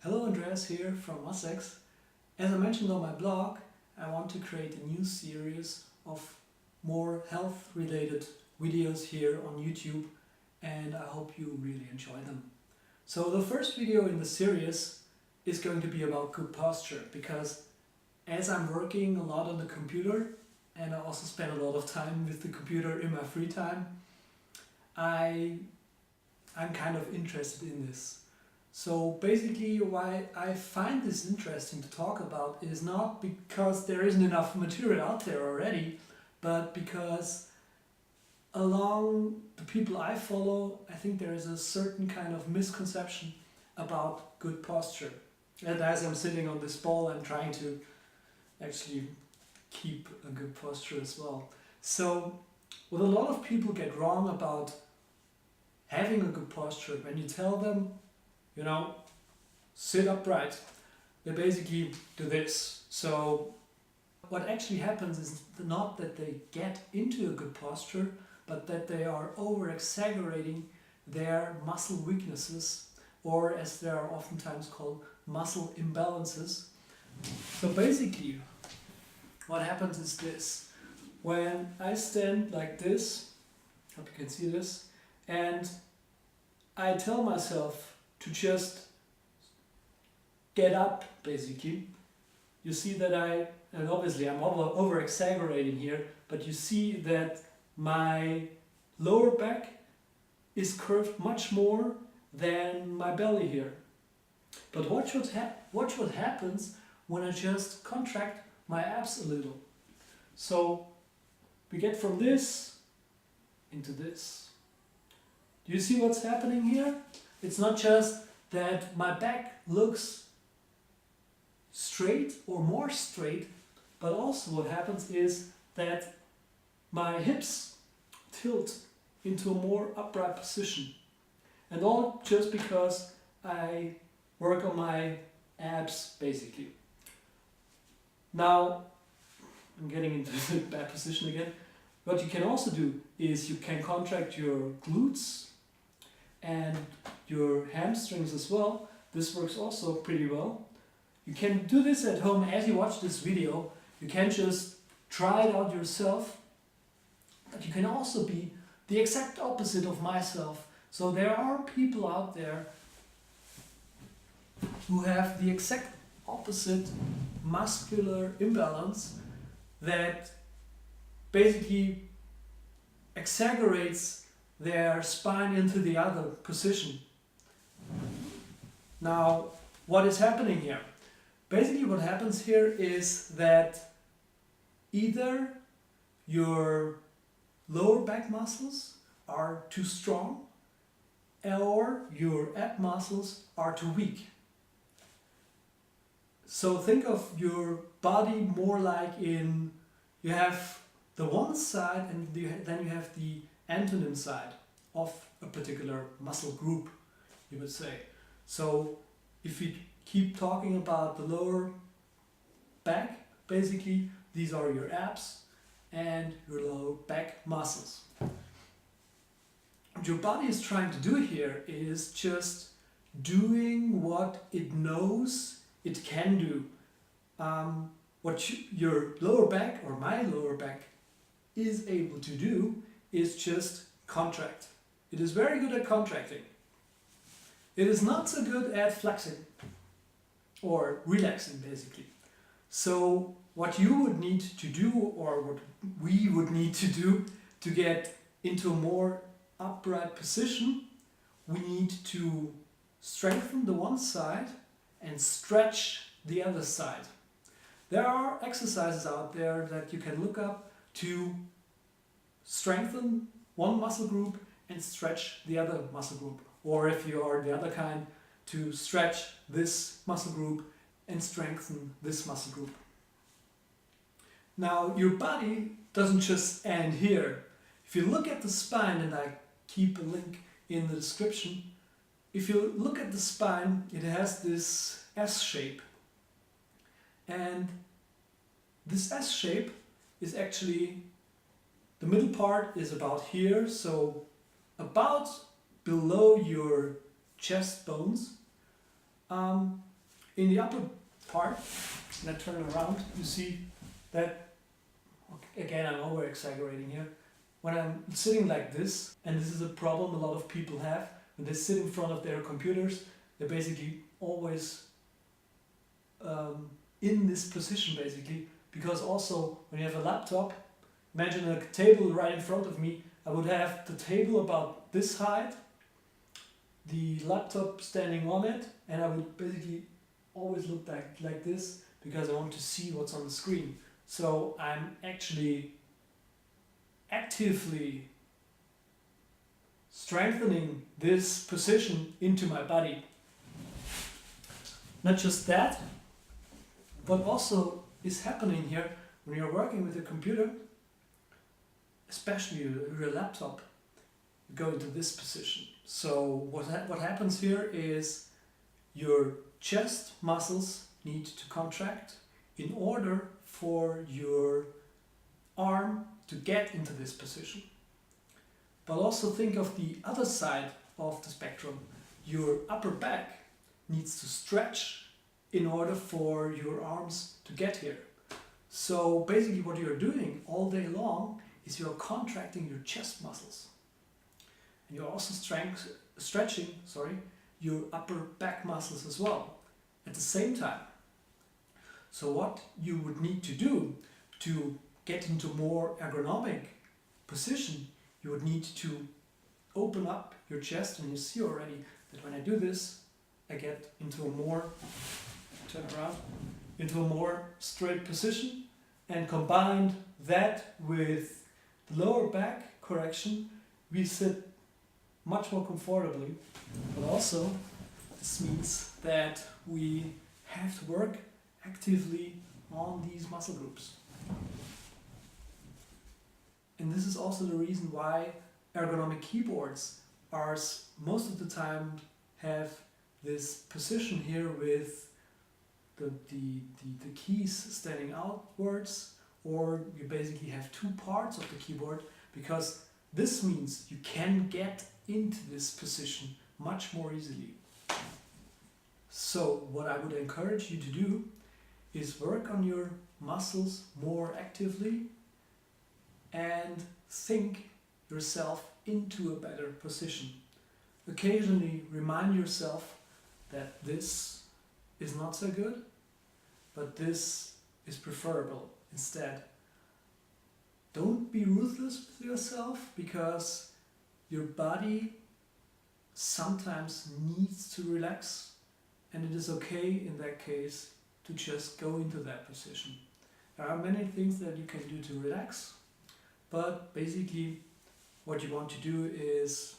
Hello, Andreas here from Muscular. As I mentioned on my blog, I want to create a new series of more health-related videos here on YouTube, and I hope you really enjoy them. So the first video in the series is going to be about good posture, because as I'm working a lot on the computer and I also spend a lot of time with the computer in my free time, I'm kind of interested in this. So basically why I find this interesting to talk about is not because there isn't enough material out there already, but because along the people I follow, I think there is a certain kind of misconception about good posture. And as I'm sitting on this ball, I'm trying to actually keep a good posture as well. So what a lot of people get wrong about having a good posture, when you tell them, sit upright, they basically do this. So what actually happens is not that they get into a good posture, but that they are over-exaggerating their muscle weaknesses, or as they are oftentimes called, muscle imbalances. So basically what happens is this: when I stand like this, hope you can see this, and I tell myself to just get up, basically, you see that and obviously I'm over exaggerating here, but you see that my lower back is curved much more than my belly here. But watch what happens when I just contract my abs a little. So we get from this into this. Do you see what's happening here? It's not just that my back looks straight or more straight, but also what happens is that my hips tilt into a more upright position. And all just because I work on my abs, basically. Now, I'm getting into the bad position again. What you can also do is you can contract your glutes and your hamstrings as well. This works also pretty well. You can do this at home as you watch this video. You can just try it out yourself, but you can also be the exact opposite of myself. So there are people out there who have the exact opposite muscular imbalance that basically exaggerates their spine into the other position. Now, what is happening here? Basically what happens here is that either your lower back muscles are too strong or your ab muscles are too weak. So think of your body more like you have the one side and then you have the antonym side of a particular muscle group, you would say. So if we keep talking about the lower back, basically these are your abs and your lower back muscles. What your body is trying to do here is just doing what it knows it can do. Your lower back, or my lower back, is able to do is just contract. It is very good at contracting. It is not so good at flexing or relaxing, basically. So what you would need to do, or what we would need to do to get into a more upright position, we need to strengthen the one side and stretch the other side. There are exercises out there that you can look up to strengthen one muscle group and stretch the other muscle group. Or if you are the other kind, to stretch this muscle group and strengthen this muscle group. Now, your body doesn't just end here. If you look at the spine, and I keep a link in the description, if you look at the spine, it has this S shape. And this S shape is actually, the middle part is about here, so about below your chest bones. In the upper part, when I turn around, you see that, again, I'm over exaggerating here. When I'm sitting like this, and this is a problem a lot of people have, when they sit in front of their computers, they're basically always in this position basically, because also when you have a laptop, imagine a table right in front of me, I would have the table about this height, the laptop standing on it, and I would basically always look like this because I want to see what's on the screen. So I'm actually actively strengthening this position into my body. Not just that, what also is happening here when you're working with a computer, especially your laptop, you go into this position. So what happens here is your chest muscles need to contract in order for your arm to get into this position. But also think of the other side of the spectrum. Your upper back needs to stretch in order for your arms to get here. So basically what you're doing all day long is you're contracting your chest muscles. And you're also stretching your upper back muscles as well at the same time. So what you would need to do to get into more ergonomic position, you would need to open up your chest, and you see already that when I do this, I get into a more, turn around, into a more straight position, and combined that with the lower back correction, we sit much more comfortably, but also this means that we have to work actively on these muscle groups. And this is also the reason why ergonomic keyboards are most of the time have this position here with the keys standing outwards, or you basically have two parts of the keyboard, because this means you can get into this position much more easily. So what I would encourage you to do is work on your muscles more actively and think yourself into a better position. Occasionally remind yourself that this is not so good, but this is preferable instead. Don't be ruthless with yourself, because your body sometimes needs to relax, and it is okay in that case to just go into that position. There are many things that you can do to relax, but basically what you want to do is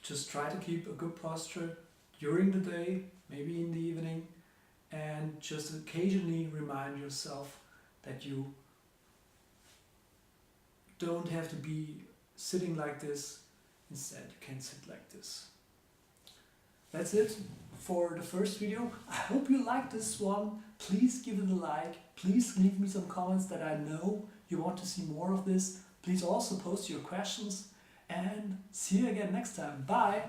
just try to keep a good posture during the day, maybe in the evening, and just occasionally remind yourself that you don't have to be sitting like this. Instead, you can sit like this. That's it for the first video. I hope you liked this one. Please give it a like. Please leave me some comments that I know you want to see more of this. Please also post your questions, and see you again next time. Bye!